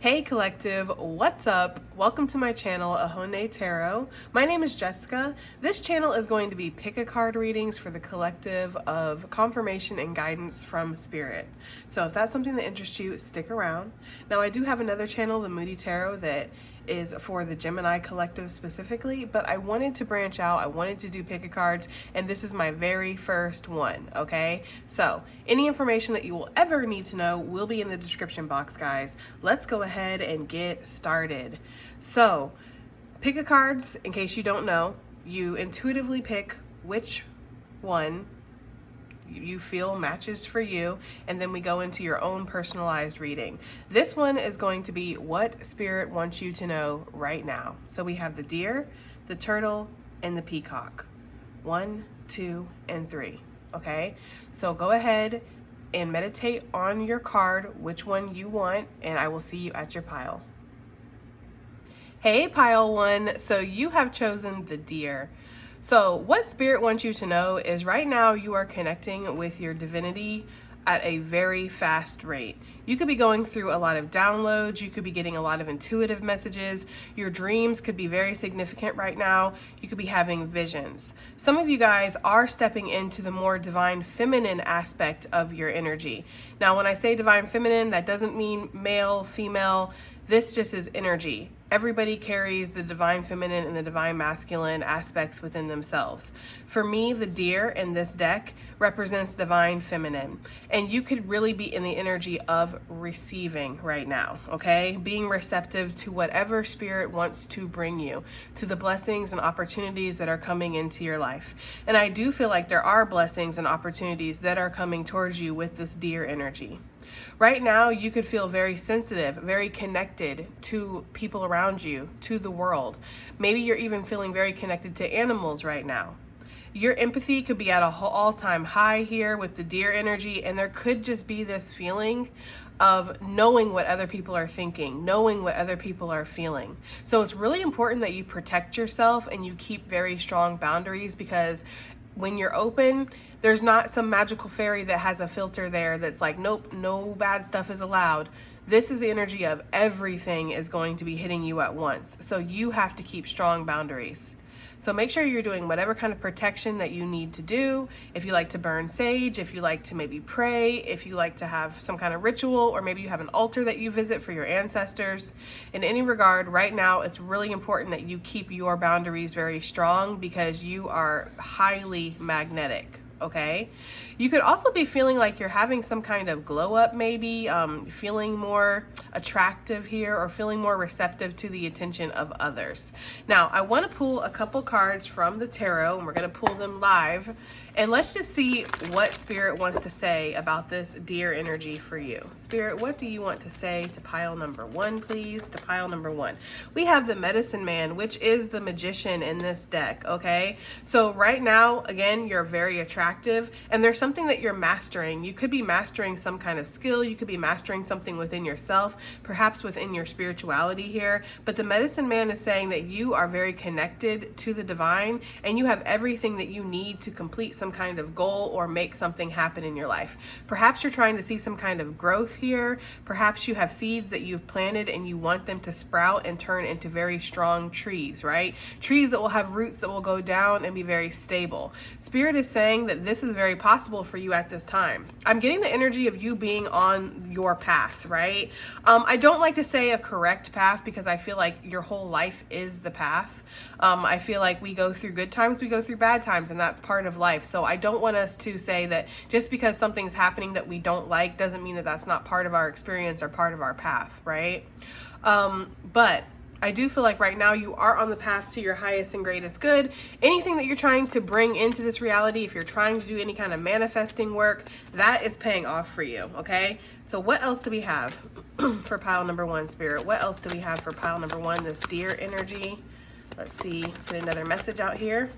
Hey collective, what's up? Welcome to my channel, Ahone Tarot. My name is Jessica. This channel is going to be pick-a-card readings for the collective of confirmation and guidance from Spirit. So if that's something that interests you, stick around. Now I do have another channel, the Moody Tarot, that is for the Gemini collective specifically, but I wanted to branch out. I wanted to do pick-a-cards, and this is my very first one, okay? So any information that you will ever need to know will be in the description box, guys. Let's go ahead and get started. So pick-a-cards, in case you don't know, you intuitively pick which one you feel matches for you, and then we go into your own personalized reading. This one is going to be what Spirit wants you to know right now. So we have the deer, the turtle, and the peacock. 1, 2, and 3. Okay, so go ahead and meditate on your card, which one you want, and I will see you at your pile. Hey pile 1, so you have chosen the deer. So what Spirit wants you to know is right now you are connecting with your divinity at a very fast rate. You could be going through a lot of downloads. You could be getting a lot of intuitive messages. Your dreams could be very significant right now. You could be having visions. Some of you guys are stepping into the more divine feminine aspect of your energy. Now, when I say divine feminine, that doesn't mean male, female. This just is energy. Everybody carries the divine feminine and the divine masculine aspects within themselves. For me, the deer in this deck represents divine feminine. And you could really be in the energy of receiving right now, okay? Being receptive to whatever Spirit wants to bring you, to the blessings and opportunities that are coming into your life. And I do feel like there are blessings and opportunities that are coming towards you with this deer energy. Right now, you could feel very sensitive, very connected to people around you, to the world. Maybe you're even feeling very connected to animals right now. Your empathy could be at an all-time high here with the deer energy, and there could just be this feeling of knowing what other people are thinking, knowing what other people are feeling. So it's really important that you protect yourself and you keep very strong boundaries, because when you're open, there's not some magical fairy that has a filter there that's like, nope, no bad stuff is allowed. This is the energy of everything is going to be hitting you at once. So you have to keep strong boundaries. So make sure you're doing whatever kind of protection that you need to do. If you like to burn sage, if you like to maybe pray, if you like to have some kind of ritual, or maybe you have an altar that you visit for your ancestors. In any regard, right now, it's really important that you keep your boundaries very strong, because you are highly magnetic. Okay, you could also be feeling like you're having some kind of glow up, maybe feeling more attractive here, or feeling more receptive to the attention of others. Now, I want to pull a couple cards from the tarot, and we're going to pull them live, and let's just see what Spirit wants to say about this deer energy for you. Spirit, what do you want to say to pile number 1, please? To pile number 1, we have the Medicine Man, which is the magician in this deck. Okay, so right now, again, you're very attractive, and there's something that you're mastering. You could be mastering some kind of skill. You could be mastering something within yourself, perhaps within your spirituality here. But the Medicine Man is saying that you are very connected to the divine, and you have everything that you need to complete some kind of goal or make something happen in your life. Perhaps you're trying to see some kind of growth here. Perhaps you have seeds that you've planted and you want them to sprout and turn into very strong trees, right? Trees that will have roots that will go down and be very stable. Spirit is saying that this is very possible for you at this time. I'm getting the energy of you being on your path, right? I don't like to say a correct path, because I feel like your whole life is the path. I feel like we go through good times, we go through bad times, and that's part of life. So I don't want us to say that just because something's happening that we don't like doesn't mean that that's not part of our experience or part of our path, right? But I do feel like right now you are on the path to your highest and greatest good. Anything that you're trying to bring into this reality, if you're trying to do any kind of manifesting work, that is paying off for you, okay? So what else do we have for pile number 1, Spirit? What else do we have for pile number 1, this deer energy? Let's see, let's get another message out here.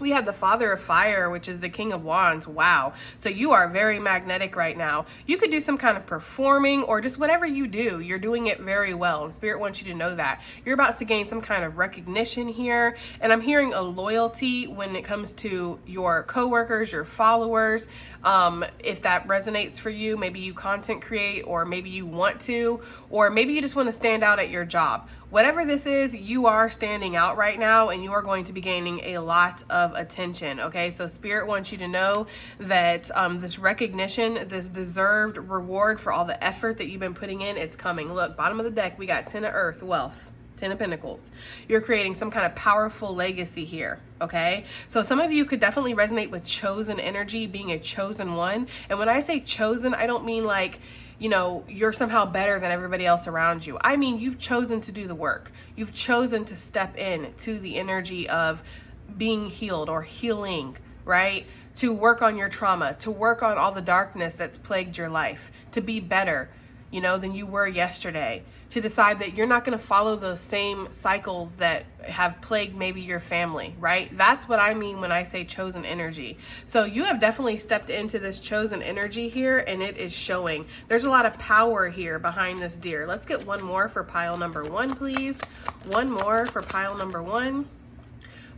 We have the Father of Fire, which is the King of Wands. Wow. So you are very magnetic right now. You could do some kind of performing or just whatever you do. You're doing it very well. And Spirit wants you to know that. You're about to gain some kind of recognition here. And I'm hearing a loyalty when it comes to your coworkers, your followers. If that resonates for you, maybe you content create, or maybe you want to, or maybe you just want to stand out at your job. Whatever this is, you are standing out right now, and you are going to be gaining a lot of attention, okay? So Spirit wants you to know that this recognition, this deserved reward for all the effort that you've been putting in, it's coming. Look, bottom of the deck, we got 10 of Earth, wealth. 10 of Pentacles. You're creating some kind of powerful legacy here, okay? So some of you could definitely resonate with chosen energy, being a chosen one. And when I say chosen, I don't mean like, you know, you're somehow better than everybody else around you. I mean, you've chosen to do the work. You've chosen to step in to the energy of being healed or healing, right? To work on your trauma, to work on all the darkness that's plagued your life, to be better, you know, than you were yesterday, to decide that you're not going to follow those same cycles that have plagued maybe your family, right? That's what I mean when I say chosen energy. So you have definitely stepped into this chosen energy here, and it is showing. There's a lot of power here behind this deer. Let's get one more for pile number 1, please. One more for pile number 1.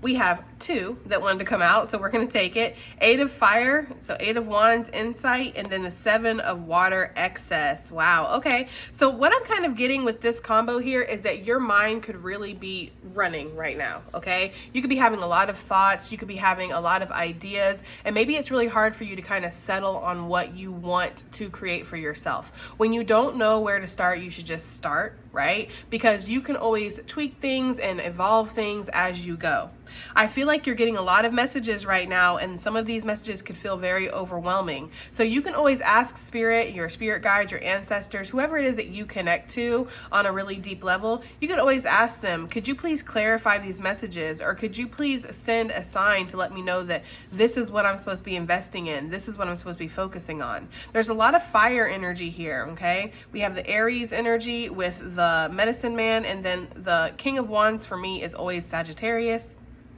We have 2 that wanted to come out, so we're going to take it. 8 of Fire, so 8 of Wands, Insight, and then the 7 of Water, Excess. Wow, okay. So what I'm kind of getting with this combo here is that your mind could really be running right now, okay? You could be having a lot of thoughts, you could be having a lot of ideas, and maybe it's really hard for you to kind of settle on what you want to create for yourself. When you don't know where to start, you should just start, right? Because you can always tweak things and evolve things as you go. I feel like you're getting a lot of messages right now, and some of these messages could feel very overwhelming. So you can always ask Spirit, your spirit guides, your ancestors, whoever it is that you connect to on a really deep level, you could always ask them, could you please clarify these messages? Or could you please send a sign to let me know that this is what I'm supposed to be investing in? This is what I'm supposed to be focusing on. There's a lot of fire energy here, okay? We have the Aries energy with the Medicine Man, and then the King of Wands for me is always Sagittarius.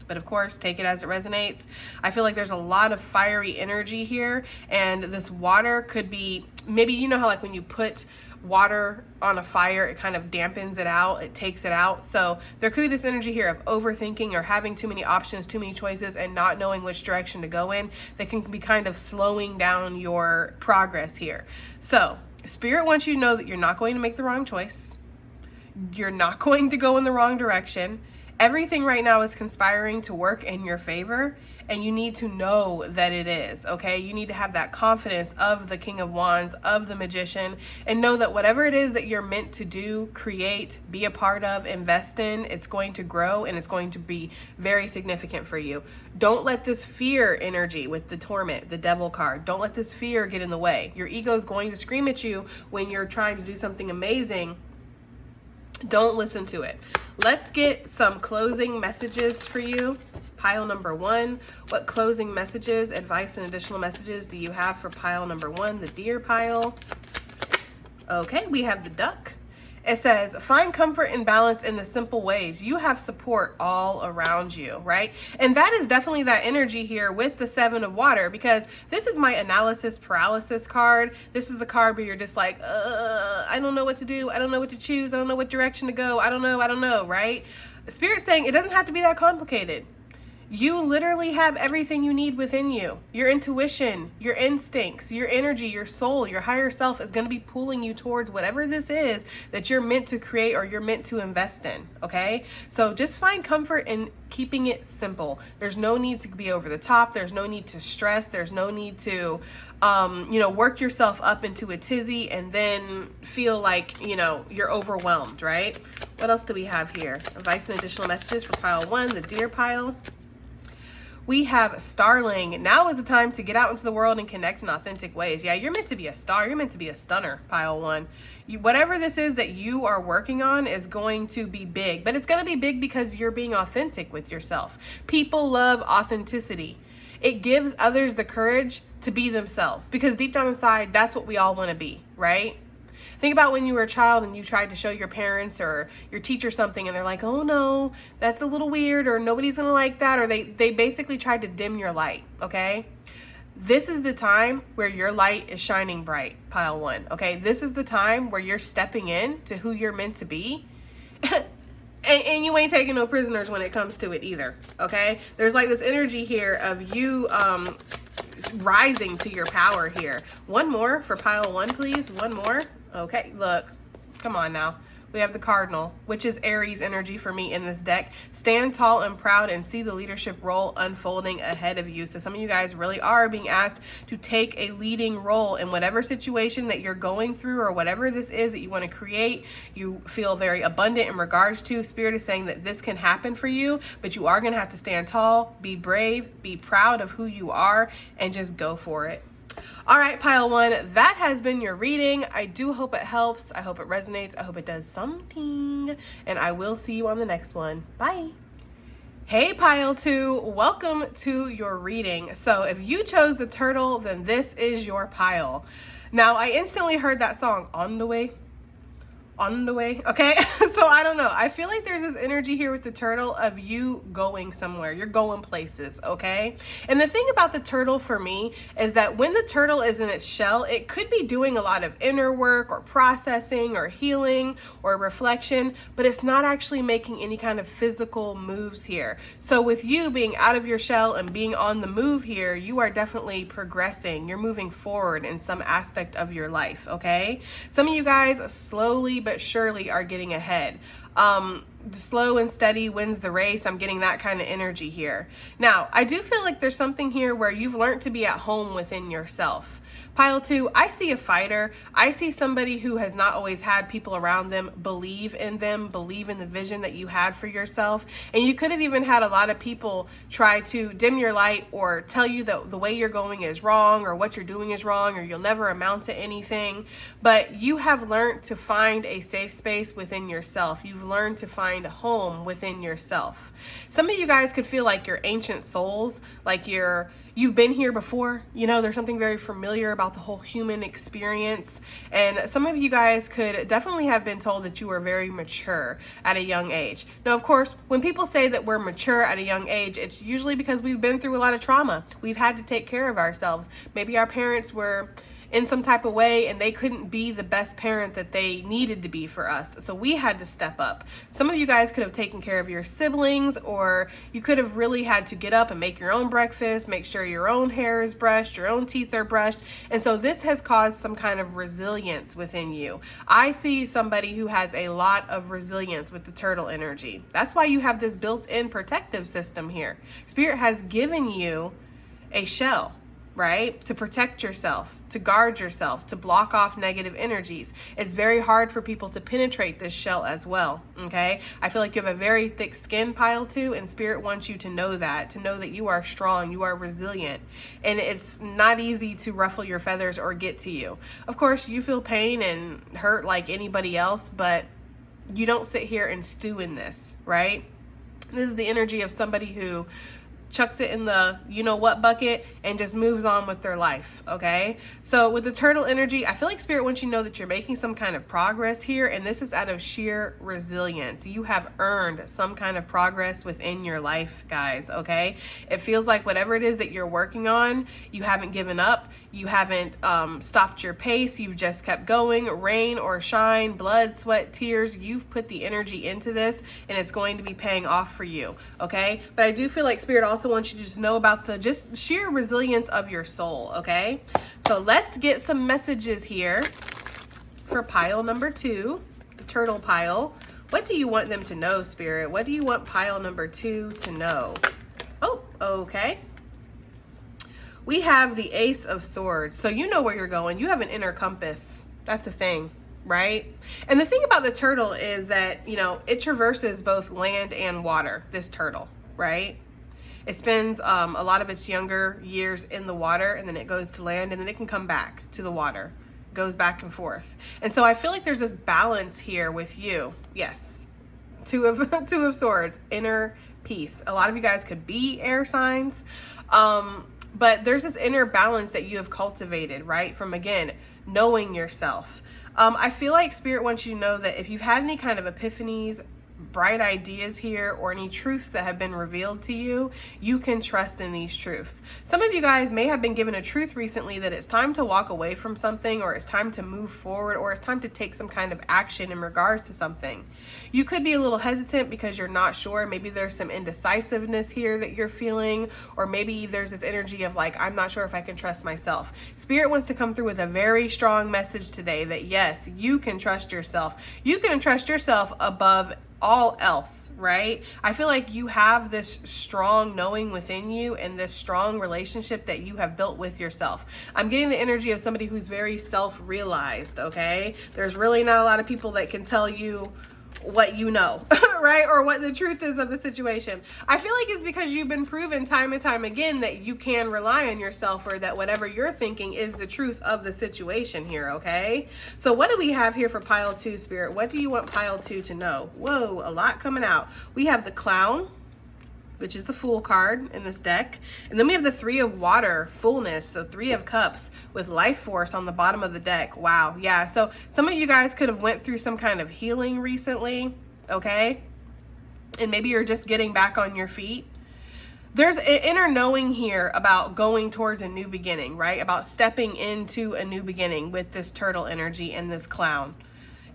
But of course, take it as it resonates. I feel like there's a lot of fiery energy here, and this water could be, maybe you know how like when you put water on a fire, it kind of dampens it out, it takes it out. So there could be this energy here of overthinking or having too many options, too many choices, and not knowing which direction to go in. That can be kind of slowing down your progress here. So Spirit wants you to know that you're not going to make the wrong choice. You're not going to go in the wrong direction. Everything right now is conspiring to work in your favor, and you need to know that it is, okay? You need to have that confidence of the King of Wands, of the Magician, and know that whatever it is that you're meant to do, create, be a part of, invest in, it's going to grow, and it's going to be very significant for you. Don't let this fear energy with the Torment, the Devil card, don't let this fear get in the way. Your ego is going to scream at you when you're trying to do something amazing. Don't listen to it. Let's get some closing messages for you. Pile number 1. What closing messages, advice, and additional messages do you have for pile number 1, the deer pile? Okay, we have the duck. It says, find comfort and balance in the simple ways. You have support all around you, right? And that is definitely that energy here with the 7 of Water, because this is my analysis paralysis card. This is the card where you're just like, I don't know what to do. I don't know what to choose. I don't know what direction to go. I don't know, right? Spirit's saying it doesn't have to be that complicated. You literally have everything you need within you. Your intuition, your instincts, your energy, your soul, your higher self is going to be pulling you towards whatever this is that you're meant to create or you're meant to invest in, okay? So just find comfort in keeping it simple. There's no need to be over the top. There's no need to stress. There's no need to, work yourself up into a tizzy and then feel like, you're overwhelmed, right? What else do we have here? Advice and additional messages for pile 1, the deer pile. We have Starling. Now is the time to get out into the world and connect in authentic ways. Yeah, you're meant to be a star. You're meant to be a stunner, pile 1. Whatever this is that you are working on is going to be big, but it's going to be big because you're being authentic with yourself. People love authenticity. It gives others the courage to be themselves, because deep down inside, that's what we all want to be, right? Think about when you were a child and you tried to show your parents or your teacher something and they're like, oh no, that's a little weird, or nobody's gonna like that, or they basically tried to dim your light, okay? This is the time where your light is shining bright, pile one, okay? This is the time where you're stepping in to who you're meant to be. And you ain't taking no prisoners when it comes to it either, okay? There's like this energy here of you rising to your power here. One more for pile one, please. One more. Okay, look. Come on now. We have the Cardinal, which is Aries energy for me in this deck. Stand tall and proud and see the leadership role unfolding ahead of you. So some of you guys really are being asked to take a leading role in whatever situation that you're going through, or whatever this is that you want to create. You feel very abundant in regards to. Spirit is saying that this can happen for you, but you are going to have to stand tall, be brave, be proud of who you are, and just go for it. All right, pile one, that has been your reading. I do hope it helps. I hope it resonates. I hope it does something. And I will see you on the next one. Bye. Hey, pile two, welcome to your reading. So if you chose the turtle, then this is your pile. Now, I instantly heard that song, On the Way. On the way, okay? So I don't know. I feel like there's this energy here with the turtle of you going somewhere. You're going places, okay? And the thing about the turtle for me is that when the turtle is in its shell, it could be doing a lot of inner work or processing or healing or reflection, but it's not actually making any kind of physical moves here. So with you being out of your shell and being on the move here, you are definitely progressing. You're moving forward in some aspect of your life, okay? Some of you guys slowly but surely are getting ahead. Slow and steady wins the race. I'm getting that kind of energy here. Now, I do feel like there's something here where you've learned to be at home within yourself. Pile two, I see a fighter. I see somebody who has not always had people around them, believe in the vision that you had for yourself. And you could have even had a lot of people try to dim your light or tell you that the way you're going is wrong, or what you're doing is wrong, or you'll never amount to anything. But you have learned to find a safe space within yourself. You've learned to find a home within yourself. Some of you guys could feel like you're ancient souls, like you've been here before. You know, there's something very familiar about the whole human experience. And some of you guys could definitely have been told that you were very mature at a young age. Now, of course, when people say that we're mature at a young age, it's usually because we've been through a lot of trauma. We've had to take care of ourselves. Maybe our parents were in some type of way and they couldn't be the best parent that they needed to be for us. So we had to step up. Some of you guys could have taken care of your siblings, or you could have really had to get up and make your own breakfast, make sure your own hair is brushed, your own teeth are brushed. And so this has caused some kind of resilience within you. I see somebody who has a lot of resilience with the turtle energy. That's why you have this built-in protective system here. Spirit has given you a shell, right? To protect yourself, to guard yourself, to block off negative energies. It's very hard for people to penetrate this shell as well, okay? I feel like you have a very thick skin, pile two, and Spirit wants you to know that you are strong, you are resilient, and it's not easy to ruffle your feathers or get to you. Of course, you feel pain and hurt like anybody else, but you don't sit here and stew in this, right? This is the energy of somebody who chucks it in the you-know-what bucket and just moves on with their life, okay? So with the turtle energy, I feel like Spirit wants you to know that you're making some kind of progress here, and this is out of sheer resilience. You have earned some kind of progress within your life, guys, okay? It feels like whatever it is that you're working on, you haven't given up. You haven't stopped your pace. You've just kept going. Rain or shine, blood, sweat, tears. You've put the energy into this, and it's going to be paying off for you, okay? But I do feel like Spirit also wants you to just know about the just sheer resilience of your soul, okay? So let's get some messages here for pile number two, the turtle pile. What do you want them to know, Spirit? What do you want pile number two to know? Oh, okay. We have the Ace of Swords. So you know where you're going. You have an inner compass. That's the thing, right? And the thing about the turtle is that, it traverses both land and water, this turtle, right? It spends a lot of its younger years in the water, and then it goes to land, and then it can come back to the water. Goes back and forth. And so I feel like there's this balance here with you. Yes. Two of Swords, inner peace. A lot of you guys could be air signs. But there's this inner balance that you have cultivated, right? From, again, knowing yourself. I feel like Spirit wants you to know that if you've had any kind of epiphanies, bright ideas here, or any truths that have been revealed to you, you can trust in these truths. Some of you guys may have been given a truth recently that it's time to walk away from something, or it's time to move forward, or it's time to take some kind of action in regards to something. You could be a little hesitant because you're not sure. Maybe there's some indecisiveness here that you're feeling, or maybe there's this energy of like, I'm not sure if I can trust myself. Spirit wants to come through with a very strong message today that yes, you can trust yourself. You can trust yourself above all else, right? I feel like you have this strong knowing within you and this strong relationship that you have built with yourself. I'm getting the energy of somebody who's very self-realized, okay? There's really not a lot of people that can tell you what you know, right? Or what the truth is of the situation. I feel like it's because you've been proven time and time again that you can rely on yourself, or that whatever you're thinking is the truth of the situation here, okay? So what do we have here for pile 2, Spirit? What do you want pile 2 to know? Whoa, a lot coming out. We have the Clown, which is the Fool card in this deck. And then we have the 3 of Water, fullness, so 3 of Cups with Life Force on the bottom of the deck. Wow, yeah, so some of you guys could have went through some kind of healing recently, okay? And maybe you're just getting back on your feet. There's an inner knowing here about going towards a new beginning, right? About stepping into a new beginning with this turtle energy and this Clown.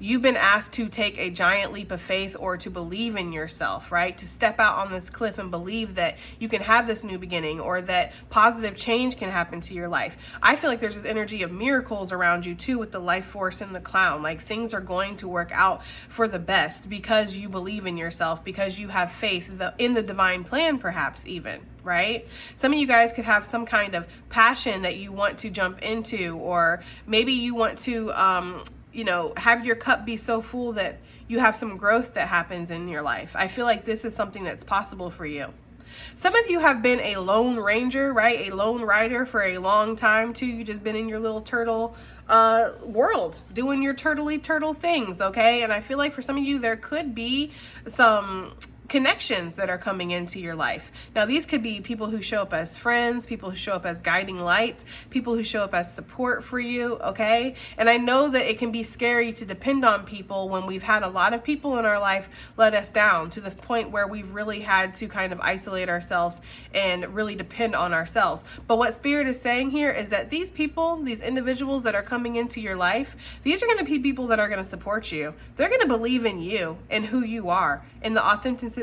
You've been asked to take a giant leap of faith, or to believe in yourself, right? To step out on this cliff and believe that you can have this new beginning, or that positive change can happen to your life. I feel like there's this energy of miracles around you too with the Life Force and the Clown. Like things are going to work out for the best because you believe in yourself, because you have faith in the divine plan, perhaps even, right? Some of you guys could have some kind of passion that you want to jump into, or maybe you want to, have your cup be so full that you have some growth that happens in your life. I feel like this is something that's possible for you. Some of you have been a lone ranger, right? A lone rider for a long time too. You just been in your little turtle world doing your turtle things, okay? And I feel like for some of you, there could be some connections that are coming into your life. Now, these could be people who show up as friends, people who show up as guiding lights, people who show up as support for you, okay? And I know that it can be scary to depend on people when we've had a lot of people in our life let us down to the point where we've really had to kind of isolate ourselves and really depend on ourselves. But what Spirit is saying here is that these people, these individuals that are coming into your life, these are going to be people that are going to support you. They're going to believe in you and who you are, and the authenticity,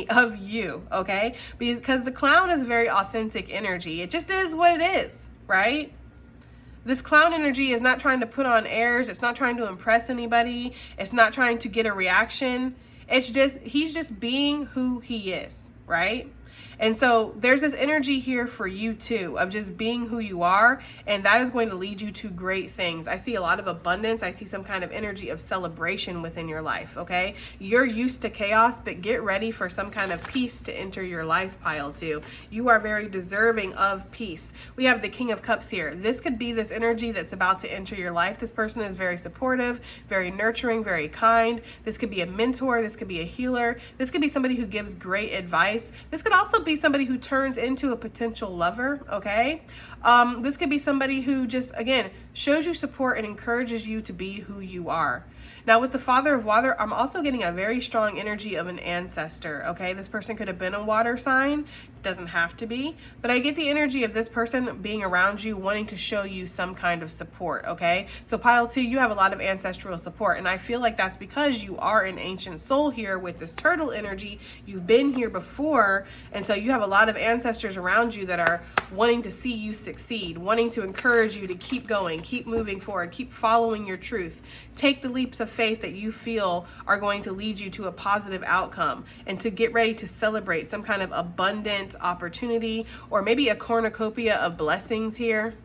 of you, okay? Because the Clown is a very authentic energy. It just is what it is, right? This Clown energy is not trying to put on airs. It's not trying to impress anybody. It's not trying to get a reaction. It's just, he's just being who he is, right? And so there's this energy here for you too, of just being who you are, and that is going to lead you to great things. I see a lot of abundance. I see some kind of energy of celebration within your life, okay? You're used to chaos, but get ready for some kind of peace to enter your life, pile 2. You are very deserving of peace. We have the King of Cups here. This could be this energy that's about to enter your life. This person is very supportive, very nurturing, very kind. This could be a mentor. This could be a healer. This could be somebody who gives great advice. This could also be somebody who turns into a potential lover, okay? This could be somebody who just, again, shows you support and encourages you to be who you are. Now, with the Father of Water, I'm also getting a very strong energy of an ancestor, okay? This person could have been a water sign. Doesn't have to be. But I get the energy of this person being around you, wanting to show you some kind of support, okay? So pile 2, you have a lot of ancestral support. And I feel like that's because you are an ancient soul here with this turtle energy. You've been here before. And so you have a lot of ancestors around you that are wanting to see you succeed, wanting to encourage you to keep going, keep moving forward, keep following your truth. Take the leaps of faith that you feel are going to lead you to a positive outcome, and to get ready to celebrate some kind of abundant opportunity, or maybe a cornucopia of blessings here.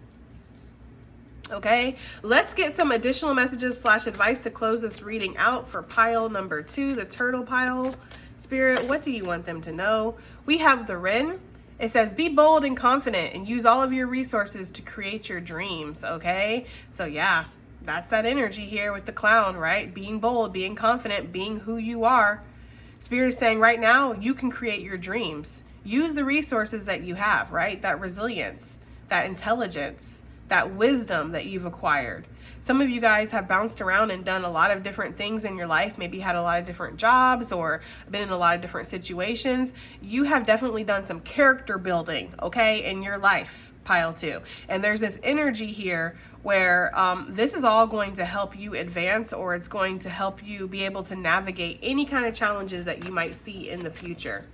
Okay, let's get some additional messages / advice to close this reading out for pile number 2, the turtle pile. Spirit, what do you want them to know? We have the Wren. It says, be bold and confident and use all of your resources to create your dreams, okay? So yeah, that's that energy here with the Clown, right? Being bold, being confident, being who you are. Spirit is saying right now, you can create your dreams. Use the resources that you have, right? That resilience, that intelligence, that wisdom that you've acquired. Some of you guys have bounced around and done a lot of different things in your life, maybe had a lot of different jobs or been in a lot of different situations. You have definitely done some character building, okay, in your life, pile 2. And there's this energy here where this is all going to help you advance, or it's going to help you be able to navigate any kind of challenges that you might see in the future.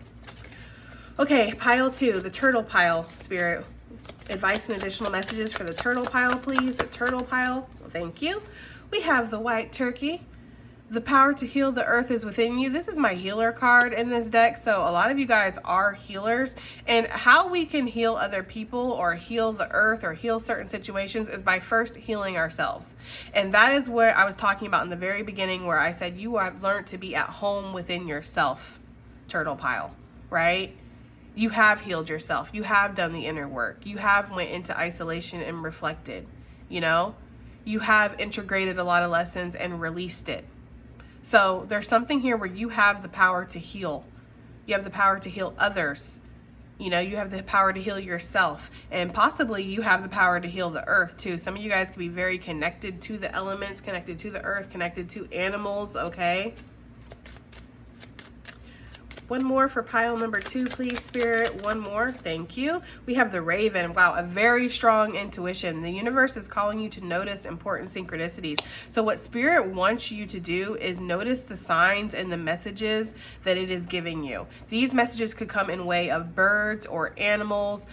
Okay, pile 2, the turtle pile, Spirit. Advice and additional messages for the turtle pile, please. The turtle pile, thank you. We have the white turkey. The power to heal the earth is within you. This is my healer card in this deck. So a lot of you guys are healers, and how we can heal other people or heal the earth or heal certain situations is by first healing ourselves. And that is what I was talking about in the very beginning, where I said you have learned to be at home within yourself, turtle pile, right? You have healed yourself. You have done the inner work. You have went into isolation and reflected, you know? You have integrated a lot of lessons and released it. So there's something here where you have the power to heal. You have the power to heal others. You know, you have the power to heal yourself, and possibly you have the power to heal the earth too. Some of you guys could be very connected to the elements, connected to the earth, connected to animals, okay? One more for pile number 2, please, Spirit. One more. Thank you. We have the Raven. Wow, a very strong intuition. The universe is calling you to notice important synchronicities. So what Spirit wants you to do is notice the signs and the messages that it is giving you. These messages could come in way of birds or animals,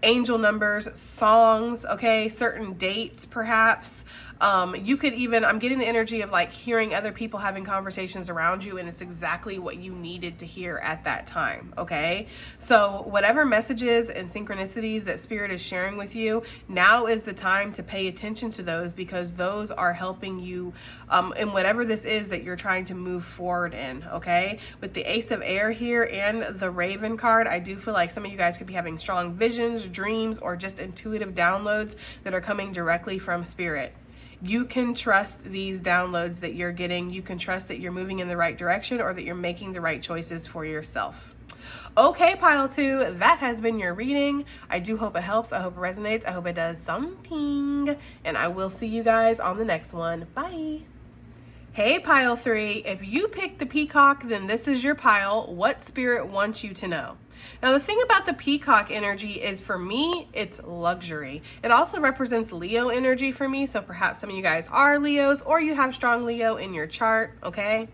angel numbers, songs, okay, certain dates perhaps. You could even, I'm getting the energy of like hearing other people having conversations around you, and it's exactly what you needed to hear at that time, okay? So whatever messages and synchronicities that Spirit is sharing with you, now is the time to pay attention to those, because those are helping you in whatever this is that you're trying to move forward in, okay? With the Ace of Air here and the Raven card, I do feel like some of you guys could be having strong visions, dreams, or just intuitive downloads that are coming directly from Spirit. You can trust these downloads that you're getting. You can trust that you're moving in the right direction, or that you're making the right choices for yourself. Okay, pile 2, that has been your reading. I do hope it helps. I hope it resonates. I hope it does something. And I will see you guys on the next one. Bye. Hey, pile 3, if you picked the peacock, then this is your pile. What Spirit wants you to know. Now, the thing about the peacock energy is, for me, it's luxury. It also represents Leo energy for me. So perhaps some of you guys are Leos, or you have strong Leo in your chart, okay?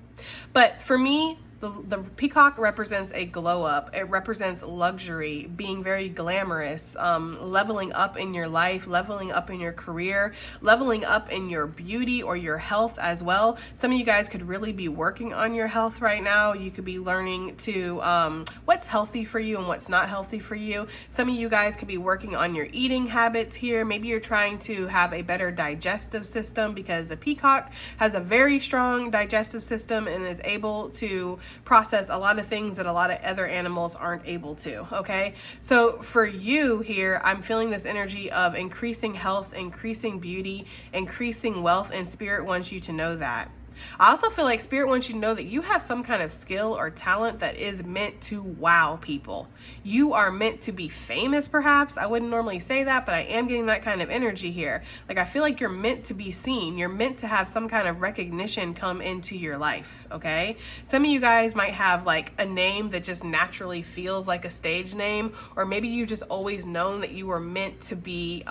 But for me, the peacock represents a glow up. It represents luxury, being very glamorous, leveling up in your life, leveling up in your career, leveling up in your beauty or your health as well. Some of you guys could really be working on your health right now. You could be learning to what's healthy for you and what's not healthy for you. Some of you guys could be working on your eating habits here. Maybe you're trying to have a better digestive system, because the peacock has a very strong digestive system and is able to process a lot of things that a lot of other animals aren't able to, okay? So for you here, I'm feeling this energy of increasing health, increasing beauty, increasing wealth, and Spirit wants you to know that. I also feel like Spirit wants you to know that you have some kind of skill or talent that is meant to wow people. You are meant to be famous, perhaps. I wouldn't normally say that, but I am getting that kind of energy here. Like, I feel like you're meant to be seen. You're meant to have some kind of recognition come into your life, okay? Some of you guys might have like a name that just naturally feels like a stage name, or maybe you've just always known that you were meant to be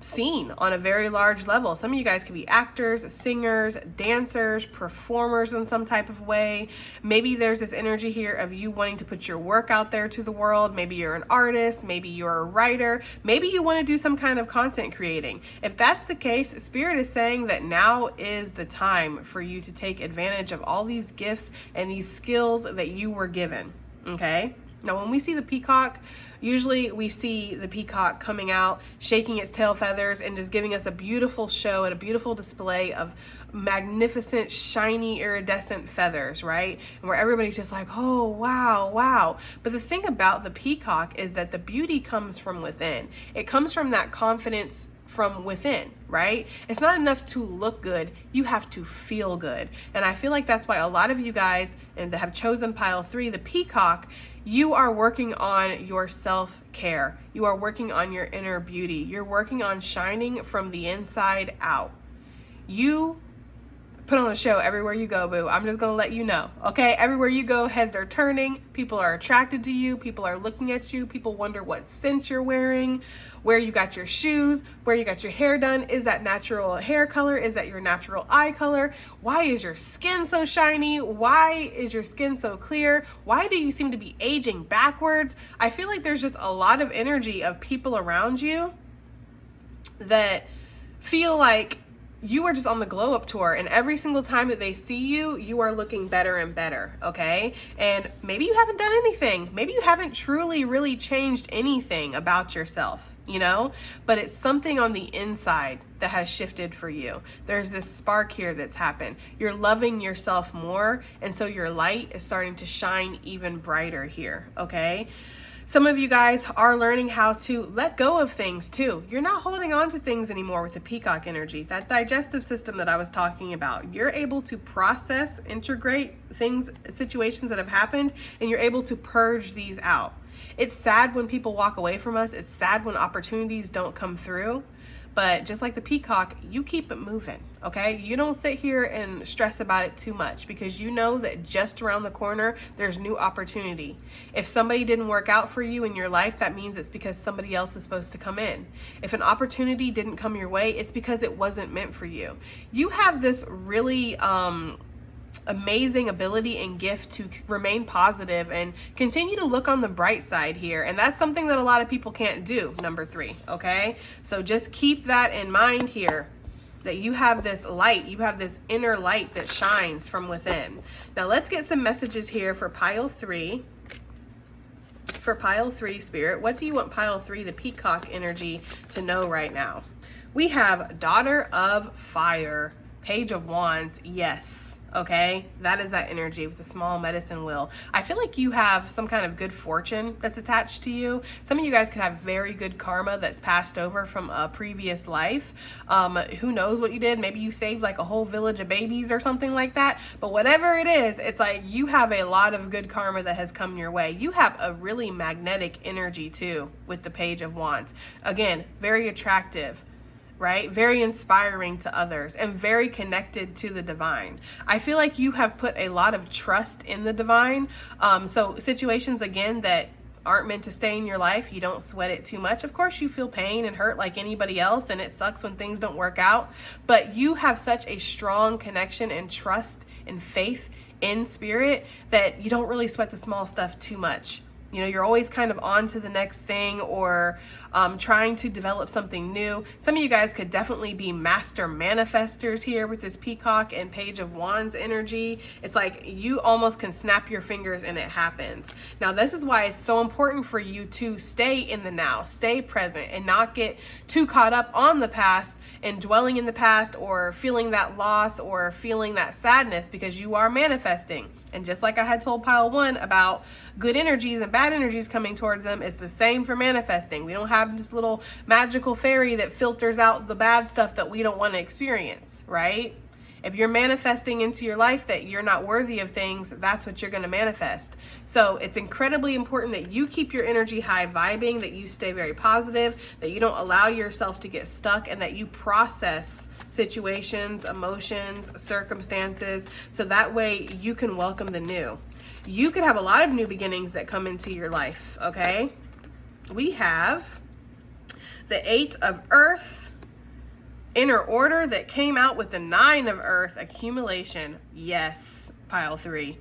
seen on a very large level. Some of you guys could be actors, singers, dancers, performers in some type of way. Maybe there's this energy here of you wanting to put your work out there to the world. Maybe you're an artist, maybe you're a writer, maybe you want to do some kind of content creating. If that's the case, Spirit is saying that now is the time for you to take advantage of all these gifts and these skills that you were given, okay? Now, when we see the peacock, usually we see the peacock coming out, shaking its tail feathers, and just giving us a beautiful show and a beautiful display of magnificent, shiny, iridescent feathers, right? And where everybody's just like, oh, wow, wow. But the thing about the peacock is that the beauty comes from within. It comes from that confidence from within, right? It's not enough to look good. You have to feel good. And I feel like that's why a lot of you guys and that have chosen pile 3, the peacock, you are working on your self-care. You are working on your inner beauty. You're working on shining from the inside out. You put on a show everywhere you go, boo. I'm just gonna let you know, okay? Everywhere you go, heads are turning, people are attracted to you, people are looking at you, people wonder what scent you're wearing, where you got your shoes, where you got your hair done. Is that natural hair color? Is that your natural eye color? Why is your skin so shiny? Why is your skin so clear? Why do you seem to be aging backwards? I feel like there's just a lot of energy of people around you that feel like you are just on the glow up tour, and every single time that they see you, you are looking better and better, okay? And maybe you haven't done anything. Maybe you haven't truly really changed anything about yourself, you know? But it's something on the inside that has shifted for you. There's this spark here that's happened. You're loving yourself more, and so your light is starting to shine even brighter here, okay? Some of you guys are learning how to let go of things too. You're not holding on to things anymore with the peacock energy. That digestive system that I was talking about, you're able to process, integrate things, situations that have happened, and you're able to purge these out. It's sad when people walk away from us. It's sad when opportunities don't come through. But just like the peacock, you keep it moving, okay? You don't sit here and stress about it too much, because you know that just around the corner, there's new opportunity. If somebody didn't work out for you in your life, that means it's because somebody else is supposed to come in. If an opportunity didn't come your way, it's because it wasn't meant for you. You have this really amazing ability and gift to remain positive and continue to look on the bright side here. And that's something that a lot of people can't do, number 3, okay? So just keep that in mind here, that you have this light, you have this inner light that shines from within. Now let's get some messages here for pile 3. For pile 3, Spirit, what do you want pile 3, the peacock energy, to know right now? We have Daughter of Fire, Page of Wands, yes. Okay, that is that energy with the small medicine wheel. I feel like you have some kind of good fortune that's attached to you. Some of you guys could have very good karma that's passed over from a previous life. Who knows what you did? Maybe you saved like a whole village of babies or something like that. But whatever it is, it's like you have a lot of good karma that has come your way. You have a really magnetic energy too with the Page of Wands. Again, very attractive, right? Very inspiring to others and very connected to the divine. I feel like you have put a lot of trust in the divine. So situations, again, that aren't meant to stay in your life, you don't sweat it too much. Of course, you feel pain and hurt like anybody else, and it sucks when things don't work out. But you have such a strong connection and trust and faith in spirit that you don't really sweat the small stuff too much. You know, you're always kind of on to the next thing, or trying to develop something new. Some of you guys could definitely be master manifestors here with this peacock and Page of Wands energy. It's like you almost can snap your fingers and it happens. Now, this is why it's so important for you to stay in the now, stay present, and not get too caught up on the past and dwelling in the past, or feeling that loss or feeling that sadness, because you are manifesting. And just like I had told pile 1 about good energies and bad energies coming towards them, it's the same for manifesting. We don't have this little magical fairy that filters out the bad stuff that we don't want to experience, right? If you're manifesting into your life that you're not worthy of things, that's what you're going to manifest. So it's incredibly important that you keep your energy high vibing, that you stay very positive, that you don't allow yourself to get stuck, and that you process situations, emotions, circumstances, so that way you can welcome the new. You could have a lot of new beginnings that come into your life, okay? We have the 8 of Earth, inner order, that came out with the 9 of Earth, accumulation. Yes, pile 3.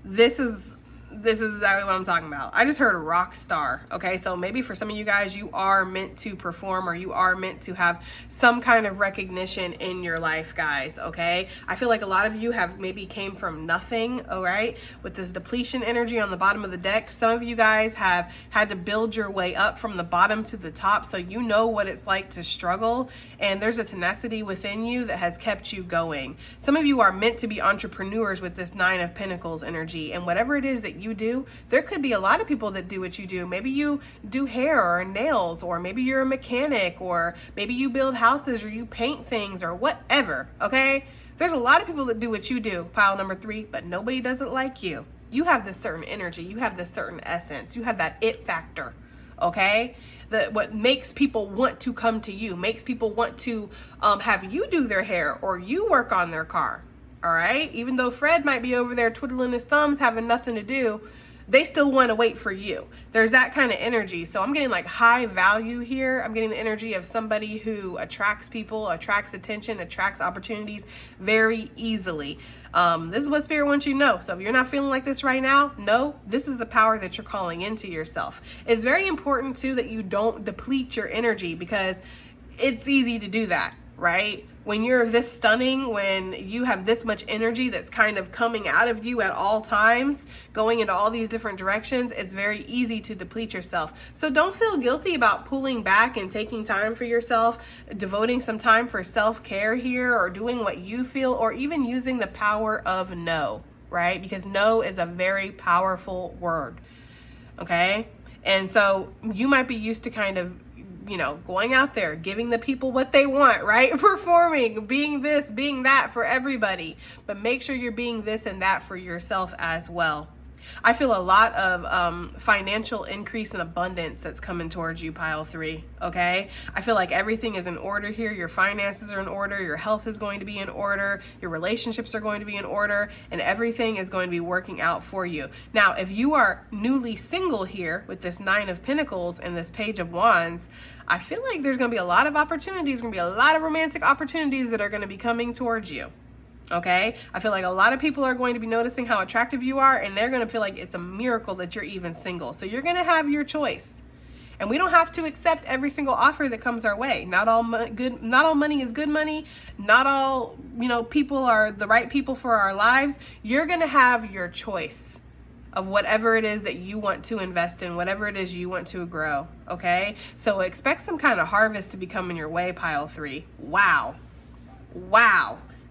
This is exactly what I'm talking about. I just heard rock star. Okay, so maybe for some of you guys, you are meant to perform, or you are meant to have some kind of recognition in your life, guys. Okay, I feel like a lot of you have maybe came from nothing. All right, with this depletion energy on the bottom of the deck, some of you guys have had to build your way up from the bottom to the top, so you know what it's like to struggle, and there's a tenacity within you that has kept you going. Some of you are meant to be entrepreneurs with this 9 of Pentacles energy, and whatever it is that you do. There could be a lot of people that do what you do. Maybe you do hair or nails, or maybe you're a mechanic, or maybe you build houses or you paint things or whatever, okay? There's a lot of people that do what you do, pile number 3, but nobody does it like you. You have this certain energy. You have this certain essence. You have that it factor, okay? What makes people want to come to you, makes people want to have you do their hair or you work on their car, all right? Even though Fred might be over there twiddling his thumbs, having nothing to do, they still want to wait for you. There's that kind of energy. So I'm getting like high value here. I'm getting the energy of somebody who attracts people, attracts attention, attracts opportunities very easily. This is what Spirit wants you to know. So if you're not feeling like this right now, no, this is the power that you're calling into yourself. It's very important too that you don't deplete your energy, because it's easy to do that, right? When you're this stunning, when you have this much energy that's kind of coming out of you at all times, going into all these different directions, it's very easy to deplete yourself. So don't feel guilty about pulling back and taking time for yourself, devoting some time for self-care here, or doing what you feel, or even using the power of no, right? Because no is a very powerful word, okay? And so you might be used to kind of, going out there, giving the people what they want, right? Performing, being this, being that for everybody. But make sure you're being this and that for yourself as well. I feel a lot of financial increase and abundance that's coming towards you, pile 3, okay? I feel like everything is in order here. Your finances are in order. Your health is going to be in order. Your relationships are going to be in order. And everything is going to be working out for you. Now, if you are newly single here with this 9 of Pentacles and this Page of Wands, I feel like there's going to be a lot of opportunities, going to be a lot of romantic opportunities that are going to be coming towards you. Okay, I feel like a lot of people are going to be noticing how attractive you are, and they're going to feel like it's a miracle that you're even single. So you're going to have your choice, and we don't have to accept every single offer that comes our way. Not all money is good money. Not all people are the right people for our lives. You're going to have your choice of whatever it is that you want to invest in, whatever it is you want to grow. Okay, so expect some kind of harvest to be coming your way, pile 3. Wow.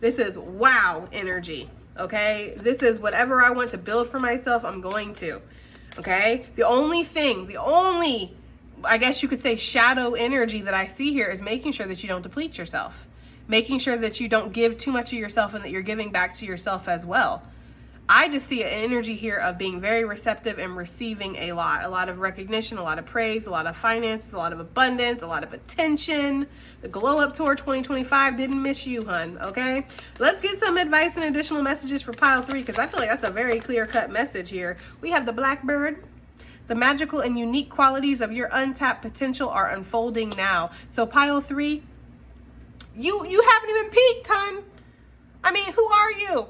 This is wow energy, okay? This is whatever I want to build for myself, I'm going to, okay? The only, I guess you could say, shadow energy that I see here is making sure that you don't deplete yourself, making sure that you don't give too much of yourself and that you're giving back to yourself as well. I just see an energy here of being very receptive and receiving a lot of recognition, a lot of praise, a lot of finances, a lot of abundance, a lot of attention. The Glow Up Tour 2025 didn't miss you, hun, okay? Let's get some advice and additional messages for pile 3, because I feel like that's a very clear-cut message here. We have the Blackbird. The magical and unique qualities of your untapped potential are unfolding now. So pile 3, you haven't even peaked, hun. I mean, who are you?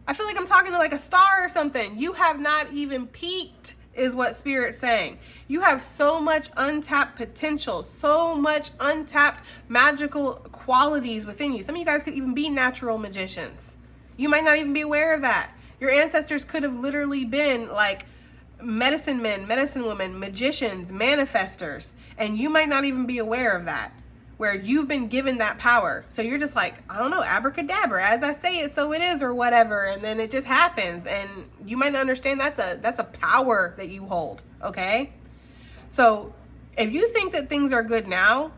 I feel like I'm talking to like a star or something. You have not even peaked, is what Spirit's saying. You have so much untapped potential, so much untapped magical qualities within you. Some of you guys could even be natural magicians. You might not even be aware of that. Your ancestors could have literally been like medicine men, medicine women, magicians, manifestors, and you might not even be aware of that, where you've been given that power. So you're just like, I don't know, abracadabra, as I say it, so it is, or whatever. And then it just happens. And you might not understand that's a power that you hold. Okay. So if you think that things are good now,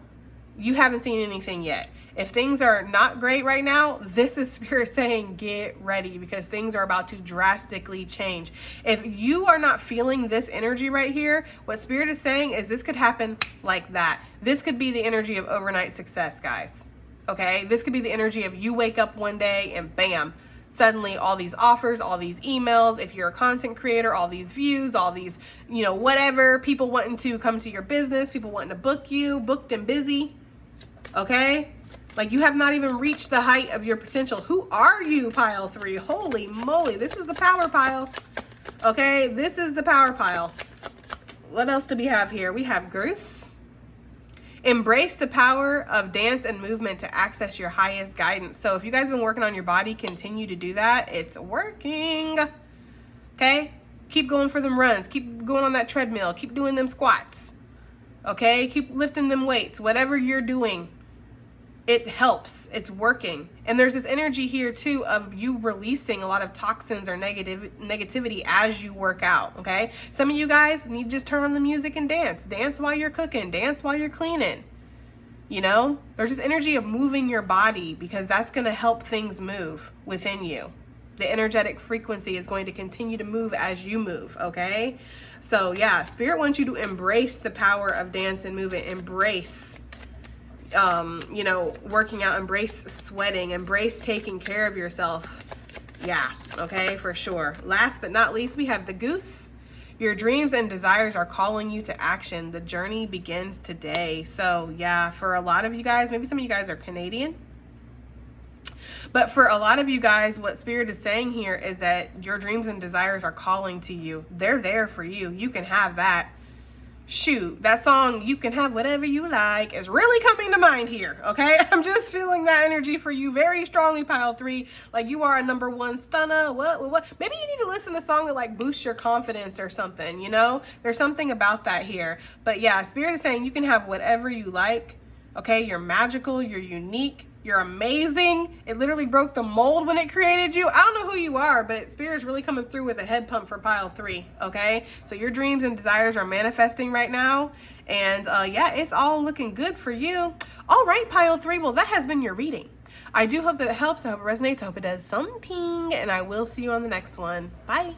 you haven't seen anything yet. If things are not great right now, this is Spirit saying get ready, because things are about to drastically change. If you are not feeling this energy right here, what Spirit is saying is this could happen like that. This could be the energy of overnight success, guys. Okay? This could be the energy of you wake up one day and bam, suddenly all these offers, all these emails, if you're a content creator, all these views, all these, whatever, people wanting to come to your business, people wanting to book you, booked and busy. Okay? Like you have not even reached the height of your potential. Who are you, pile 3? Holy moly. This is the power pile. Okay, this is the power pile. What else do we have here? We have Goose. Embrace the power of dance and movement to access your highest guidance. So if you guys have been working on your body, continue to do that. It's working. Okay? Keep going for them runs. Keep going on that treadmill. Keep doing them squats. Okay? Keep lifting them weights. Whatever you're doing. it helps. It's working. And there's this energy here too of you releasing a lot of toxins or negativity as you work out, okay? Some of you guys need to just turn on the music and dance. Dance while you're cooking, dance while you're cleaning. You know, there's this energy of moving your body because that's going to help things move within you. The energetic frequency is going to continue to move as you move, okay? So yeah, Spirit wants you to embrace the power of dance and movement. Embrace working out, embrace sweating, embrace taking care of yourself. Yeah, okay, for sure. Last but not least, we have the goose. Your dreams and desires are calling you to action. The journey begins today. So yeah, for a lot of you guys, maybe some of you guys are Canadian, but for a lot of you guys, what Spirit is saying here is that your dreams and desires are calling to you. They're there for you. You can have that. Shoot, that song, You Can Have Whatever You Like, is really coming to mind here, okay? I'm just feeling that energy for you very strongly, pile 3. Like, you are a number one stunner. What? Maybe you need to listen to a song that, like, boosts your confidence or something, you know? There's something about that here. But, yeah, Spirit is saying you can have whatever you like, okay? You're magical. You're unique. You're amazing. It literally broke the mold when it created you. I don't know who you are, but Spirit's really coming through with a head pump for pile 3, okay? So your dreams and desires are manifesting right now. And yeah, it's all looking good for you. All right, pile 3. Well, that has been your reading. I do hope that it helps. I hope it resonates. I hope it does something. And I will see you on the next one. Bye.